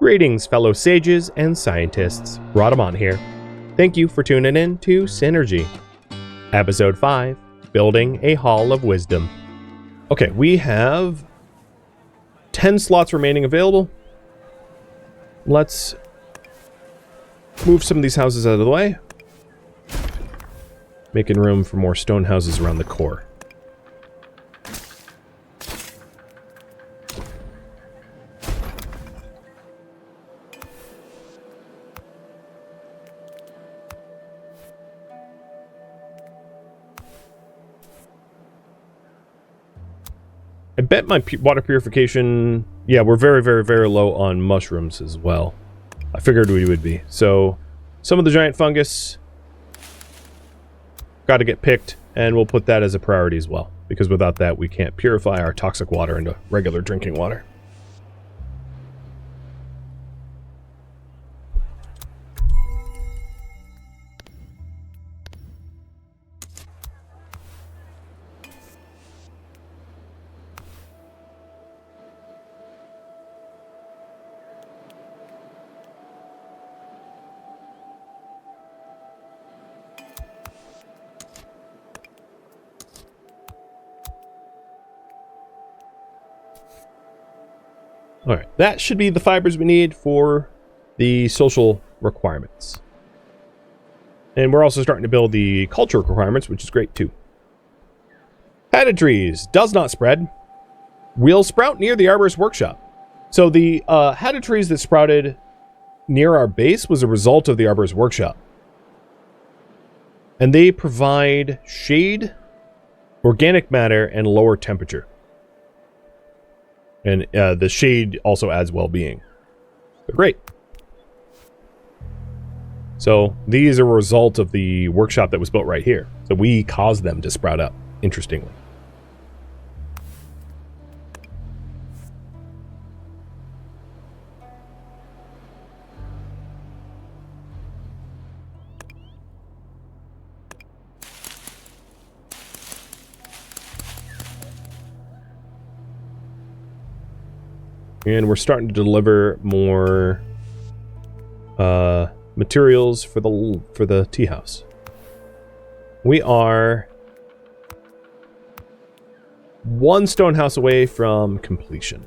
Greetings, fellow sages and scientists. Rhadamant here. Thank you for tuning in to Synergy. Episode 5, Building a Hall of Wisdom. Okay, we have 10 slots remaining available. Let's move some of these houses out of the way, making room for more stone houses around the core. I bet my water purification... Yeah, we're very, very, very low on mushrooms as well. I figured we would be. So, some of the giant fungus got to get picked, and we'll put that as a priority as well. Because without that, we can't purify our toxic water into regular drinking water. Alright, that should be the fibers we need for the social requirements. And we're also starting to build the cultural requirements, which is great too. Hatted trees does not spread. Will sprout near the arborist workshop. So the hatted trees that sprouted near our base was a result of the arborist workshop. And they provide shade, organic matter, and lower temperature. And the shade also adds well-being. They're great. So these are a result of the workshop that was built right here. So we caused them to sprout up, interestingly. And we're starting to deliver more materials for the tea house. We are one stone house away from completion.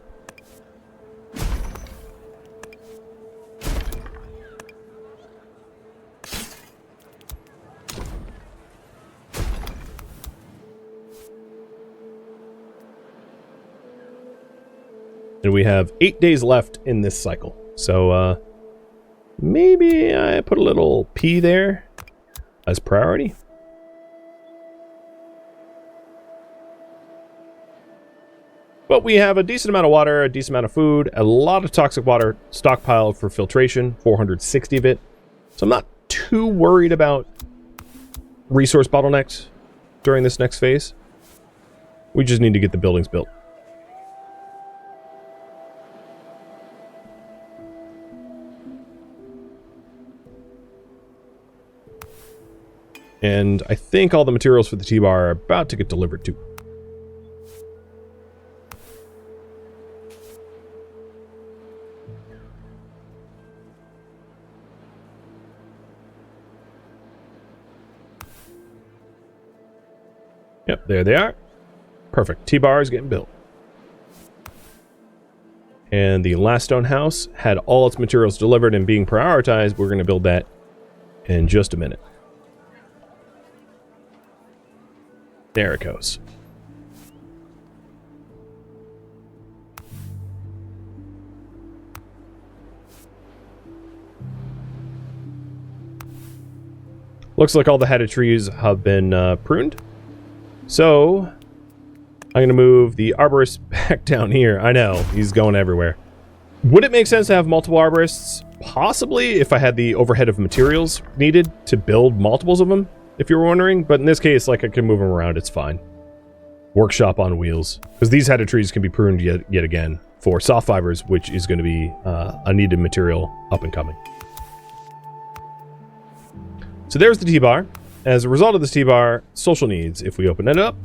And we have 8 days left in this cycle. So, maybe I put a little P there as priority. But we have a decent amount of water, a decent amount of food, a lot of toxic water stockpiled for filtration, 460 of it. So I'm not too worried about resource bottlenecks during this next phase. We just need to get the buildings built. And I think all the materials for the T-bar are about to get delivered too. Yep, there they are. Perfect. T-bar is getting built. And the last stone house had all its materials delivered and being prioritized. We're going to build that in just a minute. There it goes. Looks like all the hatted trees have been pruned. So, I'm going to move the arborist back down here. I know, he's going everywhere. Would it make sense to have multiple arborists? Possibly, if I had the overhead of materials needed to build multiples of them. If you're wondering, but in this case, like, I can move them around, it's fine. Workshop on wheels. Because these hatted trees can be pruned yet again for soft fibers, which is going to be a needed material up and coming. So there's the T-bar. As a result of this T-bar, social needs, if we open it up,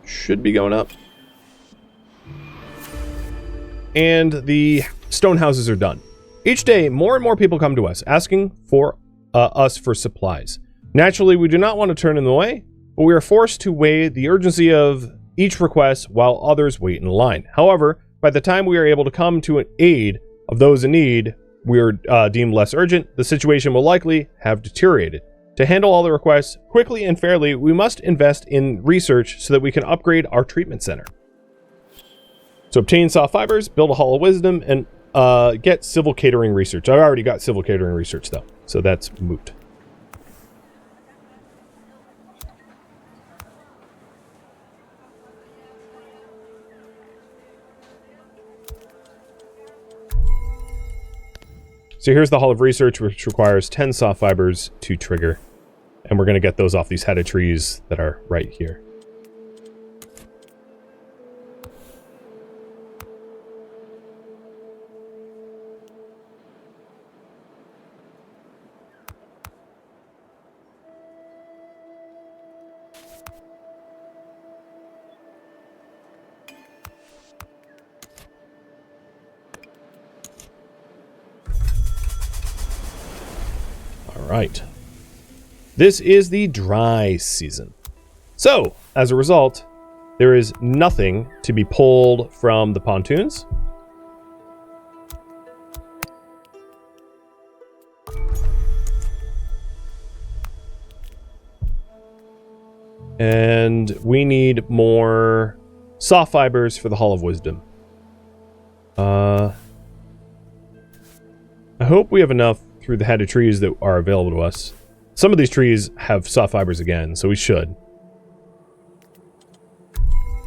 should be going up. And the stone houses are done. Each day, more and more people come to us, asking for us for supplies. Naturally, we do not want to turn them away, but we are forced to weigh the urgency of each request while others wait in line. However, by the time we are able to come to an aid of those in need, we are deemed less urgent. The situation will likely have deteriorated. To handle all the requests quickly and fairly, we must invest in research so that we can upgrade our treatment center. So obtain soft fibers, build a hall of wisdom, and get civil catering research. I've already got civil catering research though, so that's moot. So here's the Hall of Research, which requires 10 soft fibers to trigger. And we're going to get those off these headed trees that are right here. Right. This is the dry season. So, as a result, there is nothing to be pulled from the pontoons. And we need more soft fibers for the Hall of Wisdom. I hope we have enough through the headed trees that are available to us. Some of these trees have soft fibers again, so we should.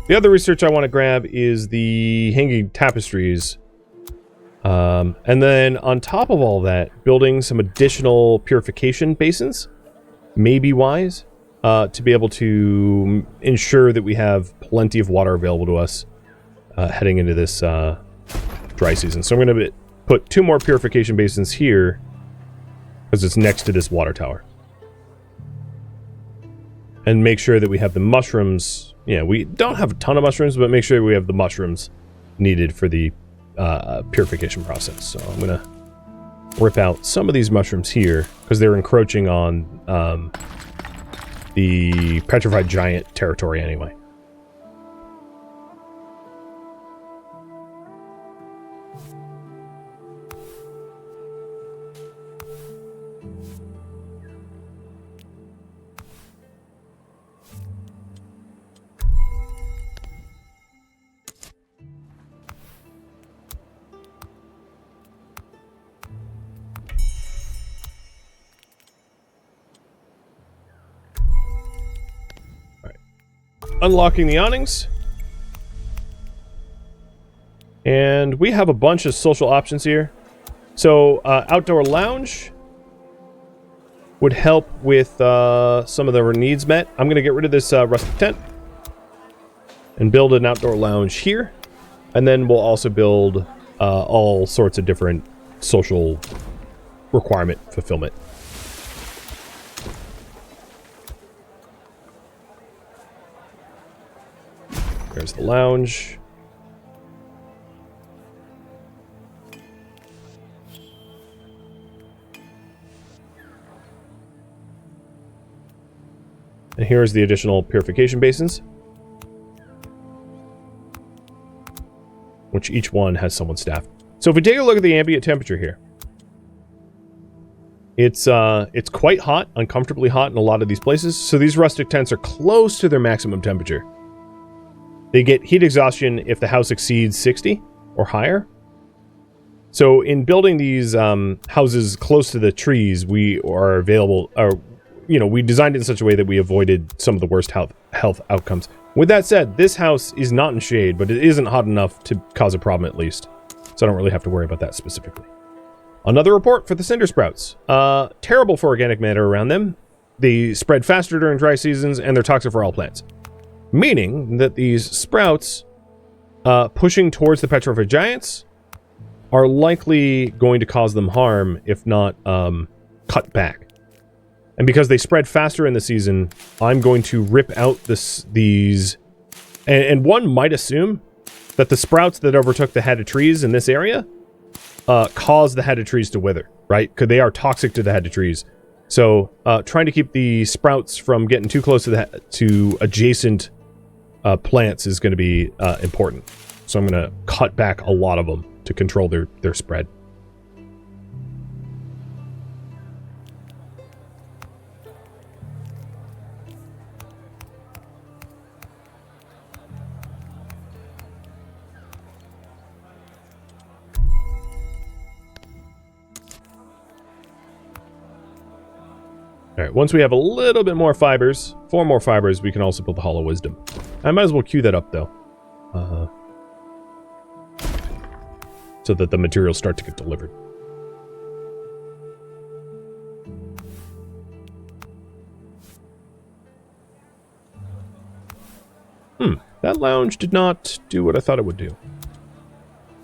The other research I want to grab is the hanging tapestries. And then on top of all that, building some additional purification basins may be wise to be able to ensure that we have plenty of water available to us heading into this dry season. So I'm going to put 2 more purification basins here because it's next to this water tower. And make sure that we have the mushrooms. Yeah, we don't have a ton of mushrooms, but make sure we have the mushrooms needed for the purification process. So I'm going to rip out some of these mushrooms here because they're encroaching on the petrified giant territory anyway. Unlocking the awnings. And we have a bunch of social options here. So, outdoor lounge would help with some of the needs met. I'm going to get rid of this rustic tent and build an outdoor lounge here. And then we'll also build all sorts of different social requirement fulfillment. There's the lounge. And here's the additional purification basins, which each one has someone staffed. So if we take a look at the ambient temperature here, it's quite hot, uncomfortably hot in a lot of these places. So these rustic tents are close to their maximum temperature. They get heat exhaustion if the house exceeds 60 or higher. So in building these houses close to the trees, we are available, we designed it in such a way that we avoided some of the worst health outcomes. With that said, this house is not in shade, but it isn't hot enough to cause a problem at least. So I don't really have to worry about that specifically. Another report for the cinder sprouts. Terrible for organic matter around them. They spread faster during dry seasons, and they're toxic for all plants. Meaning that these sprouts pushing towards the petrified giants are likely going to cause them harm, if not cut back. And because they spread faster in the season, I'm going to rip out these... And one might assume that the sprouts that overtook the head of trees in this area cause the head of trees to wither, right? Because they are toxic to the head of trees. So trying to keep the sprouts from getting too close to adjacent plants is going to be important. So I'm going to cut back a lot of them to control their spread. All right, once we have a little bit more fibers, 4 more fibers, we can also build the Hollow Wisdom. I might as well queue that up, though. So that the materials start to get delivered. That lounge did not do what I thought it would do. All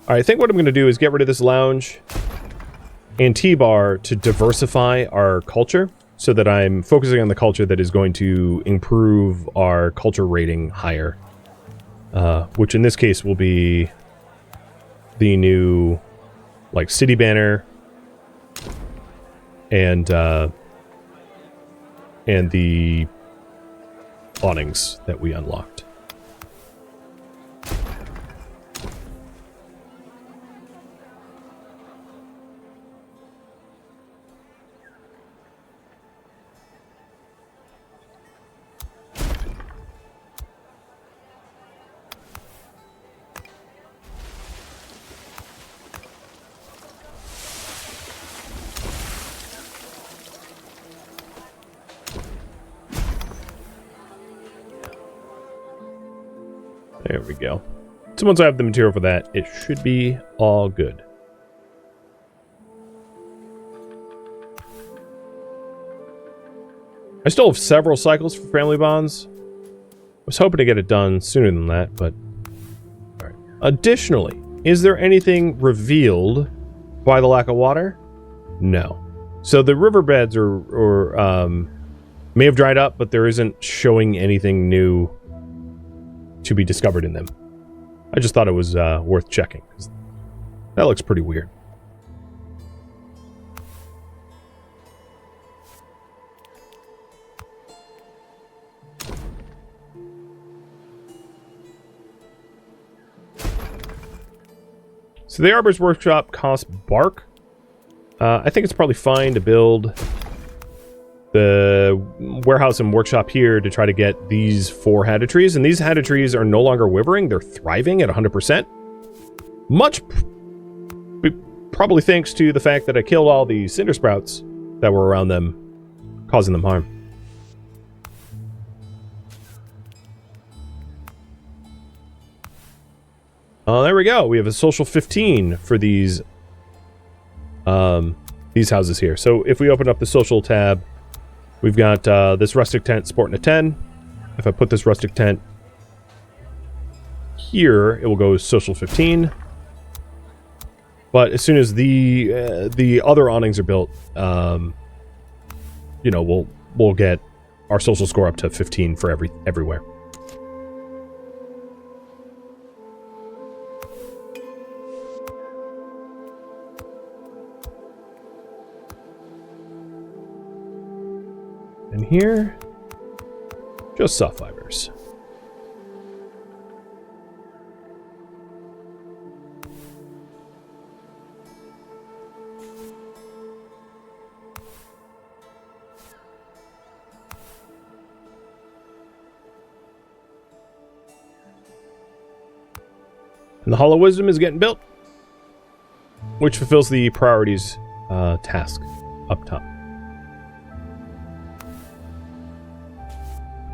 right, I think what I'm going to do is get rid of this lounge and T-bar to diversify our culture, so that I'm focusing on the culture that is going to improve our culture rating higher. Which in this case will be the new, like, city banner and the awnings that we unlocked. There we go. So once I have the material for that, it should be all good. I still have several cycles for family bonds. I was hoping to get it done sooner than that, but... all right. Additionally, is there anything revealed by the lack of water? No. So the riverbeds may have dried up, but there isn't showing anything new to be discovered in them. I just thought it was worth checking, 'cause that looks pretty weird. So the Arbor's Workshop costs bark. I think it's probably fine to build the warehouse and workshop here to try to get these 4 hadda trees. And these hadda trees are no longer withering. They're thriving at 100%. Probably thanks to the fact that I killed all the cinder sprouts that were around them, causing them harm. Oh, there we go. We have a social 15 for these houses here. So if we open up the social tab, we've got this rustic tent sporting a 10. If I put this rustic tent here, it will go social 15. But as soon as the other awnings are built, you know, we'll get our social score up to 15 for everywhere. And here, just soft fibers. And the Hollow Wisdom is getting built, which fulfills the priorities task up top.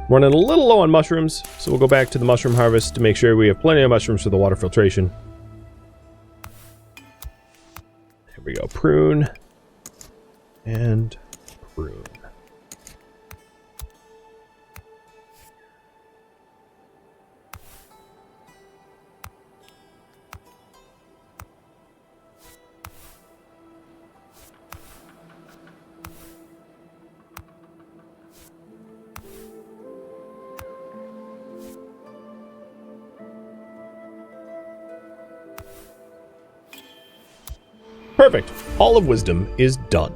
Running a little low on mushrooms, so we'll go back to the mushroom harvest to make sure we have plenty of mushrooms for the water filtration. Here we go. Prune. And prune. Perfect. Hall of Wisdom is done.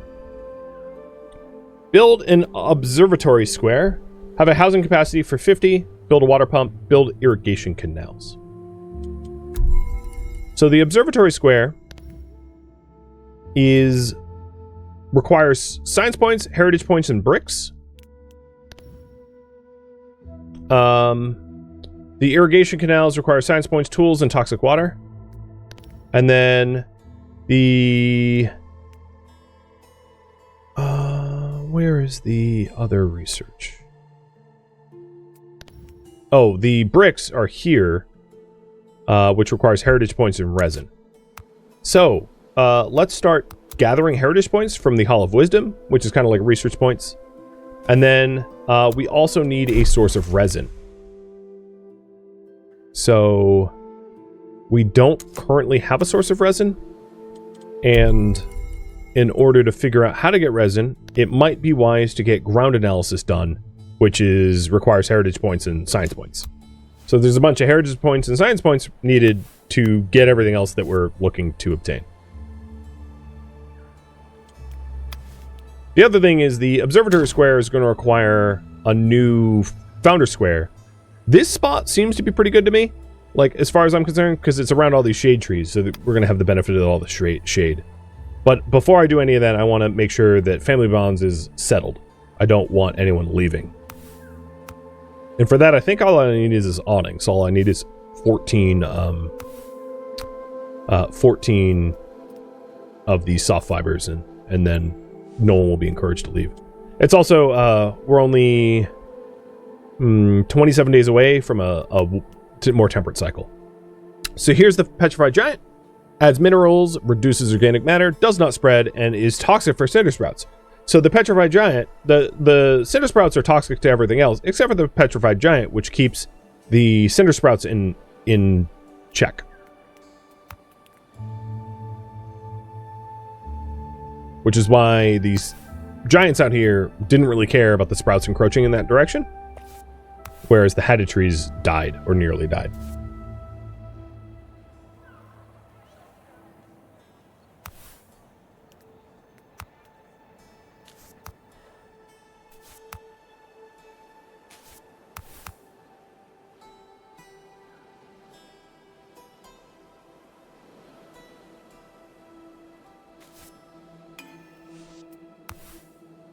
Build an observatory square. Have a housing capacity for 50. Build a water pump. Build irrigation canals. So the observatory square requires science points, heritage points, and bricks. The irrigation canals require science points, tools, and toxic water. And then the... where is the other research? Oh, the bricks are here, which requires heritage points and resin. So, let's start gathering heritage points from the Hall of Wisdom, which is kind of like research points. And then we also need a source of resin. So we don't currently have a source of resin. And in order to figure out how to get resin, it might be wise to get ground analysis done, which requires heritage points and science points. So there's a bunch of heritage points and science points needed to get everything else that we're looking to obtain. The other thing is the observatory square is going to require a new founder square. This spot seems to be pretty good to me, like as far as I'm concerned, because it's around all these shade trees, so that we're going to have the benefit of all the shade. But before I do any of that, I want to make sure that family bonds is settled. I don't want anyone leaving. And for that, I think all I need is this awning. So all I need is 14 of these soft fibers, and then no one will be encouraged to leave. It's also, we're only 27 days away from a more temperate cycle. So here's the Petrified Giant. Adds minerals, reduces organic matter, does not spread, and is toxic for cinder sprouts. So the Petrified Giant, the cinder sprouts are toxic to everything else, except for the Petrified Giant, which keeps the cinder sprouts in check. Which is why these giants out here didn't really care about the sprouts encroaching in that direction, whereas the hatted trees died, or nearly died.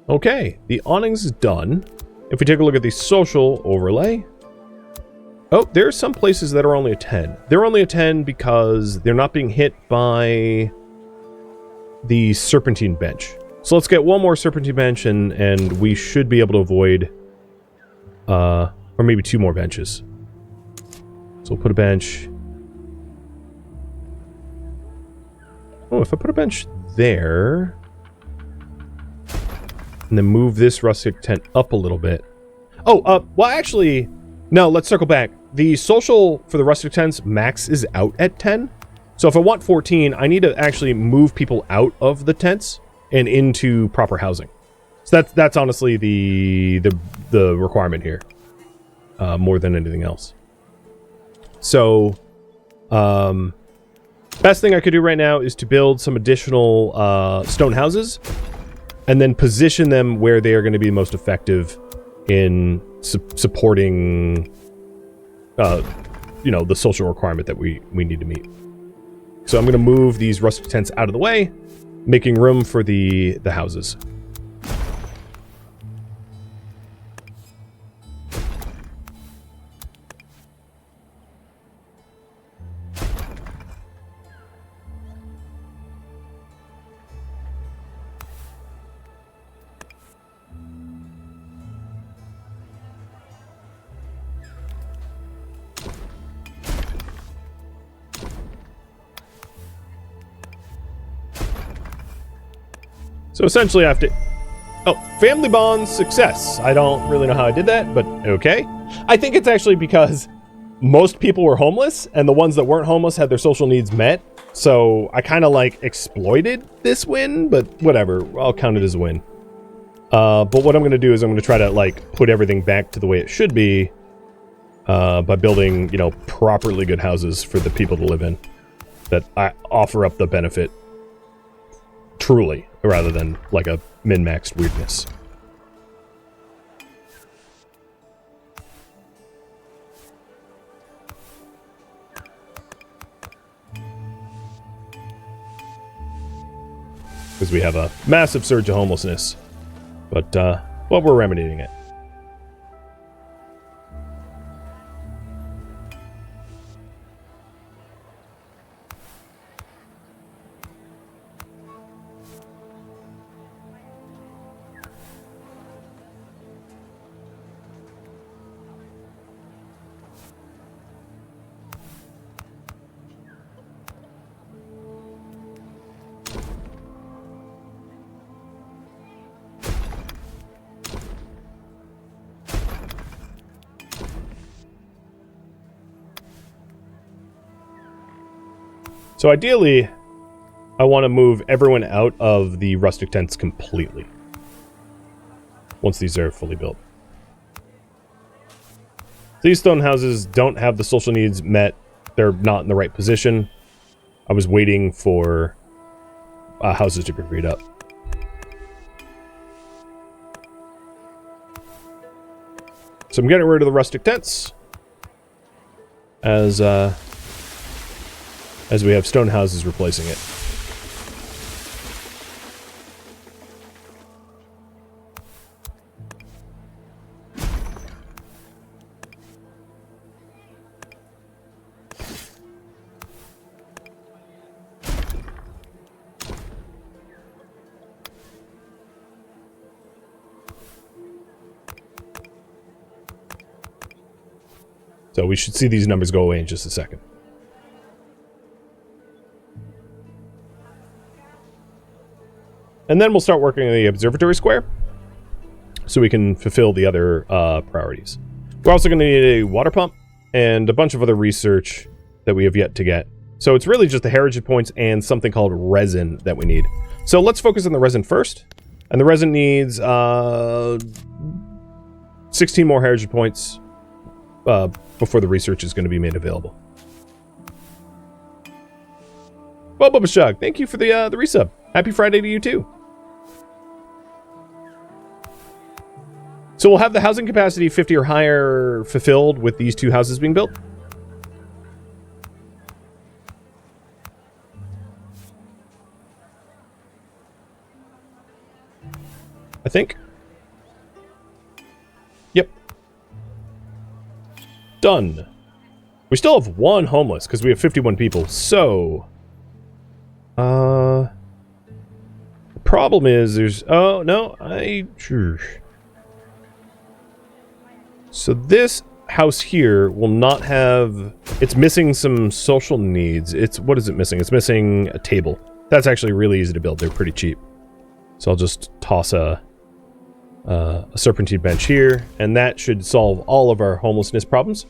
Okay, the awnings is done. If we take a look at the social overlay, oh, there are some places that are only a 10. They're only a 10 because they're not being hit by the serpentine bench. So let's get one more serpentine bench, and we should be able to avoid, or maybe 2 more benches. So we'll put a bench. Oh, if I put a bench there, and then move this rustic tent up a little bit. Oh, well, actually, no, let's circle back. The social for the rustic tents max is out at 10. So if I want 14, I need to actually move people out of the tents and into proper housing. So that's honestly the requirement here, more than anything else. So, best thing I could do right now is to build some additional stone houses, and then position them where they are going to be most effective in supporting, the social requirement that we need to meet. So I'm going to move these rustic tents out of the way, making room for the houses. So essentially I have to... Oh, family bonds success. I don't really know how I did that, but okay. I think it's actually because most people were homeless, and the ones that weren't homeless had their social needs met. So I kind of like exploited this win, but whatever. I'll count it as a win. But what I'm going to do is I'm going to try to like put everything back to the way it should be by building, properly good houses for the people to live in that I offer up the benefit truly, rather than like a min-maxed weirdness. Because we have a massive surge of homelessness. But, well, we're remedying it. So ideally, I want to move everyone out of the rustic tents completely. Once these are fully built. These stone houses don't have the social needs met. They're not in the right position. I was waiting for houses to be freed up. So I'm getting rid of the rustic tents. As we have stone houses replacing it. So we should see these numbers go away in just a second. And then we'll start working on the observatory square, so we can fulfill the other priorities. We're also going to need a water pump and a bunch of other research that we have yet to get. So it's really just the heritage points and something called resin that we need. So let's focus on the resin first. And the resin needs 16 more heritage points before the research is going to be made available. Well, Bubba Shug, thank you for the resub. Happy Friday to you too. So we'll have the housing capacity 50 or higher fulfilled with these two houses being built. I think. Yep. Done. We still have one homeless because we have 51 people. So, the problem is there's, oh no, so this house here will not have, it's missing some social needs. What is it missing? It's missing a table. That's actually really easy to build. They're pretty cheap. So I'll just toss a serpentine bench here, and that should solve all of our homelessness problems.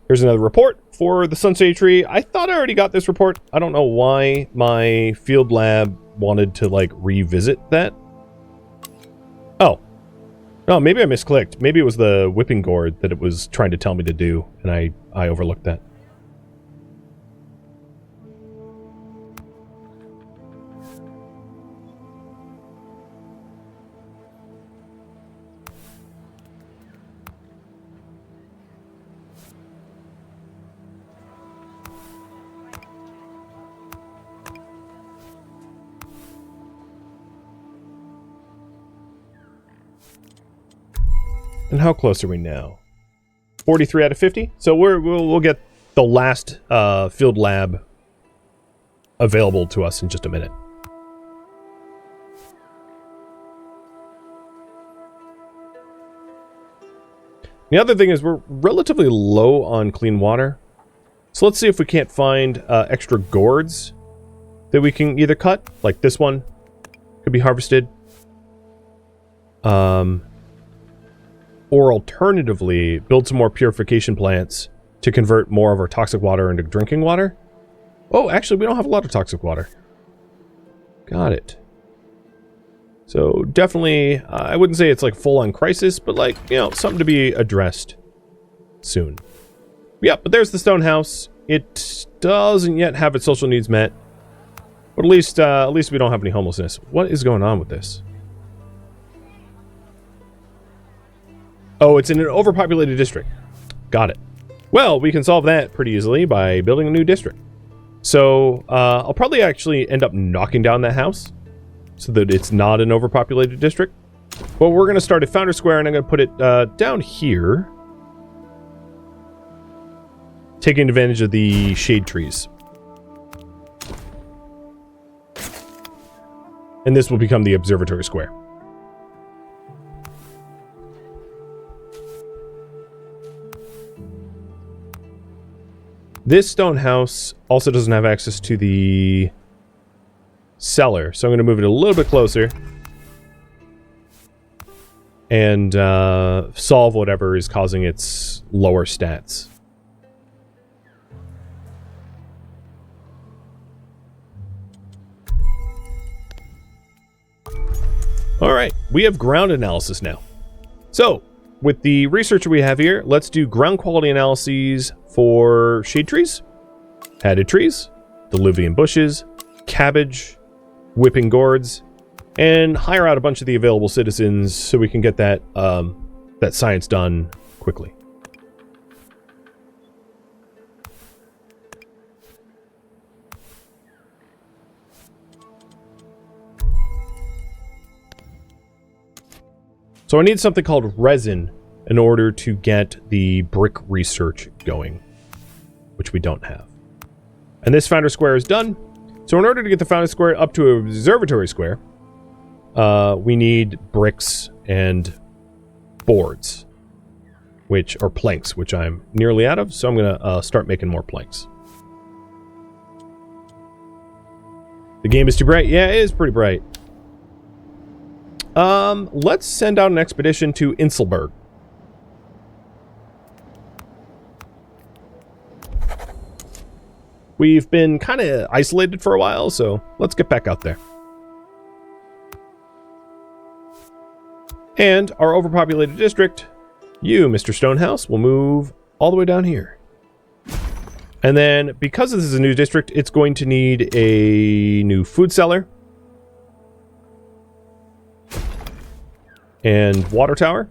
Here's another report for the Sunshade Tree. I thought I already got this report. I don't know why my field lab wanted to, like, revisit that. Oh. No, maybe I misclicked. Maybe it was the whipping gourd that it was trying to tell me to do, and I overlooked that. And how close are we now? 43 out of 50. So we'll get the last field lab available to us in just a minute. The other thing is we're relatively low on clean water. So let's see if we can't find extra gourds that we can either cut, like this one could be harvested. Or alternatively, build some more purification plants to convert more of our toxic water into drinking water. Oh, actually, we don't have a lot of toxic water. Got it. So definitely, I wouldn't say it's like full-on crisis, but like, you know, something to be addressed soon. Yeah, but there's the stone house. It doesn't yet have its social needs met. But at least we don't have any homelessness. What is going on with this? Oh, it's in an overpopulated district. Got it. Well, we can solve that pretty easily by building a new district. So, I'll probably actually end up knocking down that house so that it's not an overpopulated district. Well, we're going to start at Founder Square, and I'm going to put it down here, taking advantage of the shade trees. And this will become the Observatory Square. This stone house also doesn't have access to the cellar, so I'm going to move it a little bit closer and solve whatever is causing its lower stats. Alright, we have ground analysis now. So, with the researcher we have here, let's do ground quality analyses for shade trees, hatted trees, diluvian bushes, cabbage, whipping gourds, and hire out a bunch of the available citizens so we can get that, that science done quickly. So I need something called resin in order to get the brick research going, which we don't have. And this Founder Square is done. So in order to get the Founder Square up to Observatory Square, we need bricks and boards, which are planks, which I'm nearly out of. So I'm going to start making more planks. The game is too bright. Yeah, it is pretty bright. Let's send out an expedition to Inselberg. We've been kind of isolated for a while, so let's get back out there. And our overpopulated district, you, Mr. Stonehouse, will move all the way down here. And then, because this is a new district, it's going to need a new food cellar. And water tower.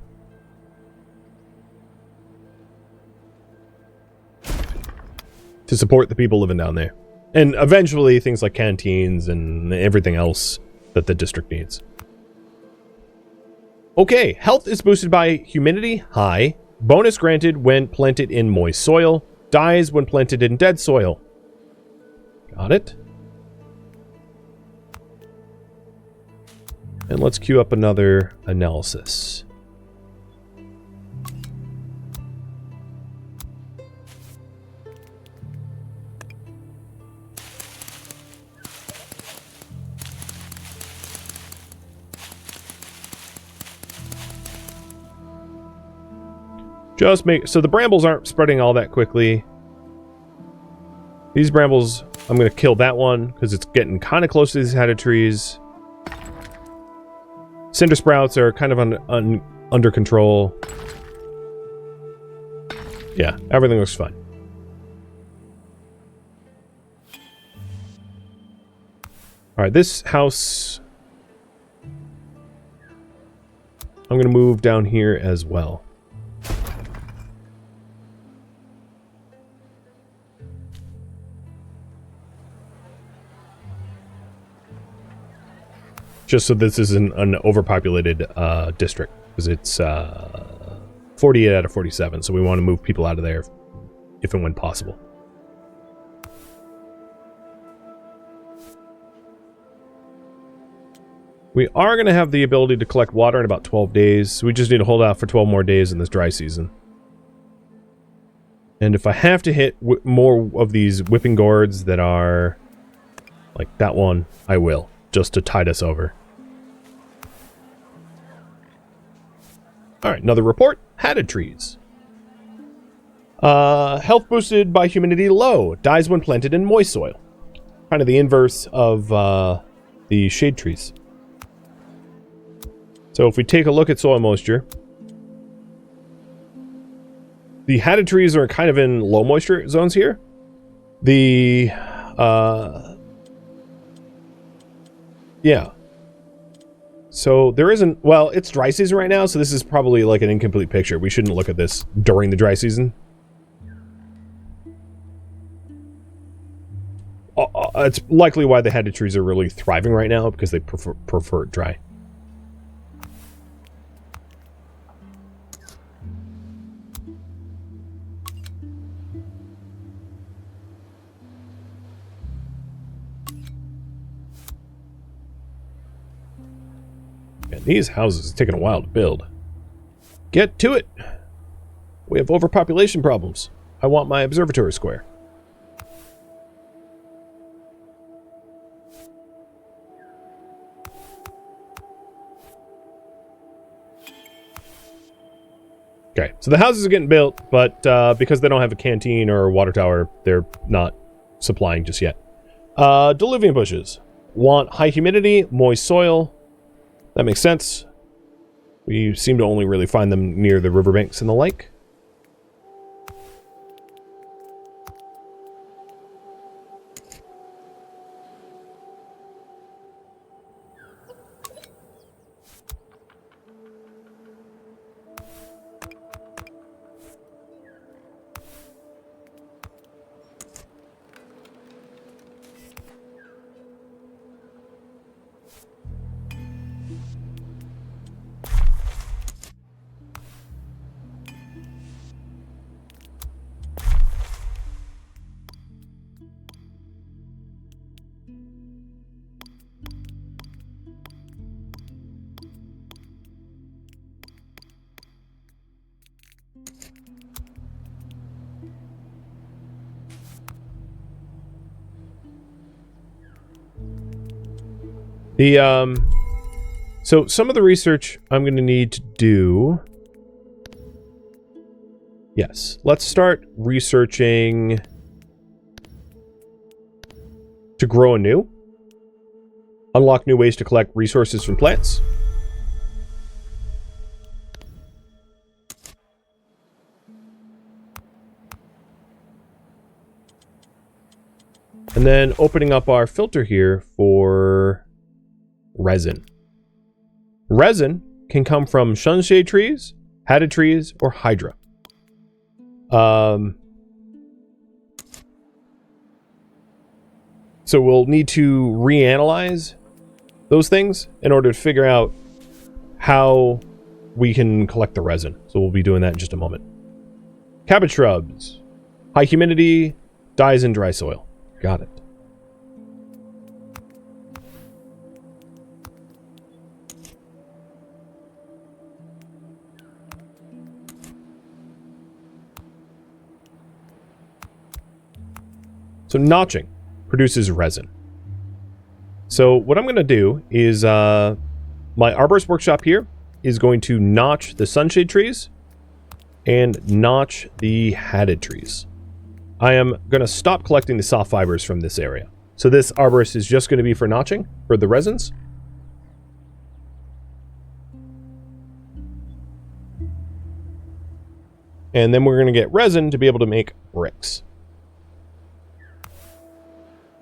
To support the people living down there. And eventually things like canteens and everything else that the district needs. Okay, health is boosted by humidity, high. Bonus granted when planted in moist soil. Dies when planted in dead soil. Got it. And let's queue up another analysis. Just make so the brambles aren't spreading all that quickly. These brambles, I'm going to kill that one because it's getting kind of close to these hatted trees. Cinder sprouts are kind of under control. Yeah, everything looks fine. Alright, this house... I'm going to move down here as well. Just so this isn't an overpopulated district, because it's 48 out of 47, so we want to move people out of there if and when possible. We are going to have the ability to collect water in about 12 days, so we just need to hold out for 12 more days in this dry season. And if I have to hit more of these whipping gourds that are like that one, I will, just to tide us over. Alright, another report. Hatted trees. Health boosted by humidity low. Dies when planted in moist soil. Kind of the inverse of the shade trees. So if we take a look at soil moisture, the hatted trees are kind of in low moisture zones here. The Yeah. So there isn't... Well, it's dry season right now, so this is probably like an incomplete picture. We shouldn't look at this during the dry season. It's likely why the headed trees are really thriving right now, because they prefer it dry. And these houses are taking a while to build. Get to it! We have overpopulation problems. I want my observatory square. Okay, so the houses are getting built, but because they don't have a canteen or a water tower, they're not supplying just yet. Diluvian bushes. Want high humidity, moist soil. That makes sense. We seem to only really find them near the riverbanks and the lake. So some of the research I'm going to need to do... Yes, let's start researching to grow anew. Unlock new ways to collect resources from plants. And then opening up our filter here for resin. Resin can come from sunshade trees, hatted trees, or hydra. So we'll need to reanalyze those things in order to figure out how we can collect the resin. So we'll be doing that in just a moment. Cabbage shrubs. High humidity, dies in dry soil. Got it. So notching produces resin. So what I'm going to do is my arborist workshop here is going to notch the sunshade trees and notch the hatted trees. I am going to stop collecting the soft fibers from this area. So this arborist is just going to be for notching for the resins. And then we're going to get resin to be able to make bricks.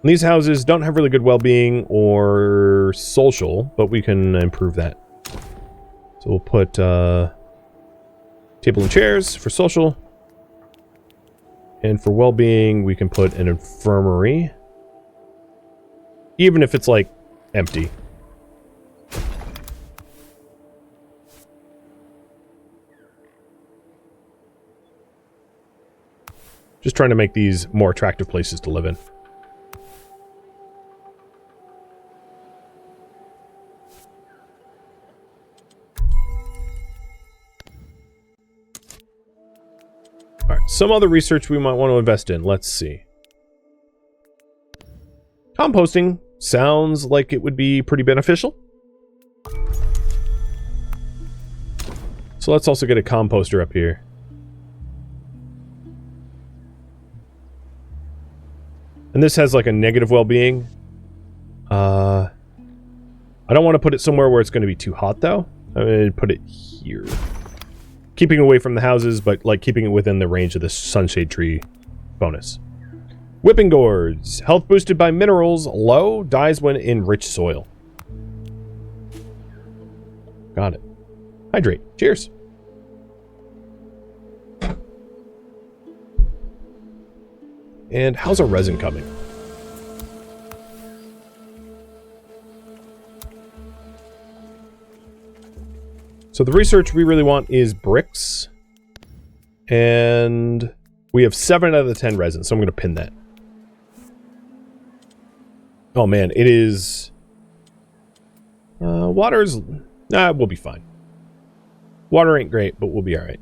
And these houses don't have really good well-being or social, but we can improve that. So we'll put table and chairs for social. And for well-being, we can put an infirmary. Even if it's, like, empty. Just trying to make these more attractive places to live in. Alright, some other research we might want to invest in. Let's see. Composting sounds like it would be pretty beneficial. So let's also get a composter up here. And this has like a negative well-being. I don't want to put it somewhere where it's going to be too hot though. I'm going to put it here. Keeping away from the houses, but like keeping it within the range of the sunshade tree bonus. Whipping gourds. Health boosted by minerals. Low. Dies when in rich soil. got it. Hydrate. Cheers. And how's our resin coming? So the research we really want is bricks. And we have 7 out of the 10 resin, so I'm going to pin that. Oh man, it is... water's... Nah, we'll be fine. Water ain't great, but we'll be alright.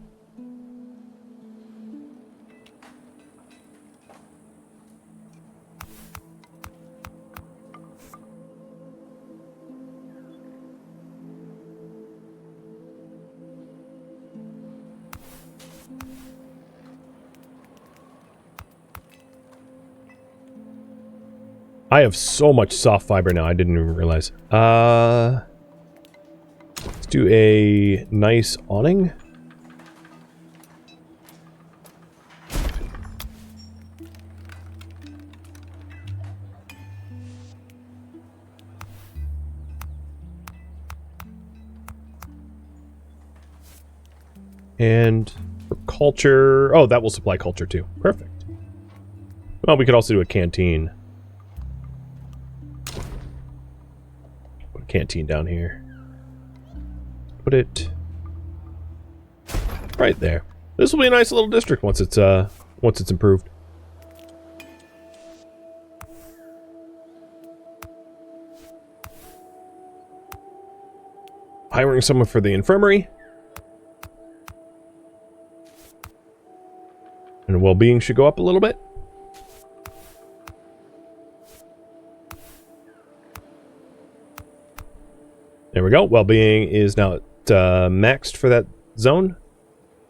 I have so much soft fiber now, I didn't even realize. Let's do a nice awning. And for culture... Oh, that will supply culture too. Perfect. Well, we could also do a canteen. Canteen down here. Put it right there. This will be a nice little district once it's improved. Hiring someone for the infirmary. And well-being should go up a little bit. There we go. Well-being is now maxed for that zone.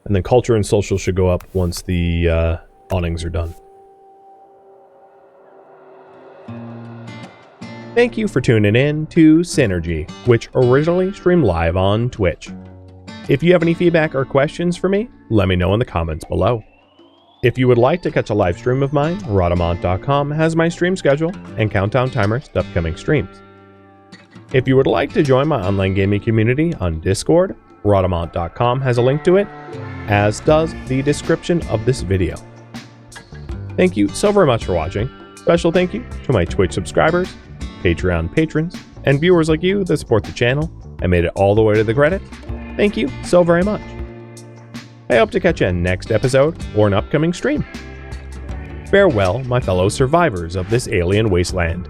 And then culture and social should go up once the awnings are done. Thank you for tuning in to Synergy, which originally streamed live on Twitch. If you have any feedback or questions for me, let me know in the comments below. If you would like to catch a live stream of mine, Rhadamant.com has my stream schedule and countdown timers to upcoming streams. If you would like to join my online gaming community on Discord, Rhadamant.com has a link to it, as does the description of this video. Thank you so very much for watching. Special thank you to my Twitch subscribers, Patreon patrons, and viewers like you that support the channel and made it all the way to the credits. Thank you so very much. I hope to catch you in next episode or an upcoming stream. Farewell, my fellow survivors of this alien wasteland.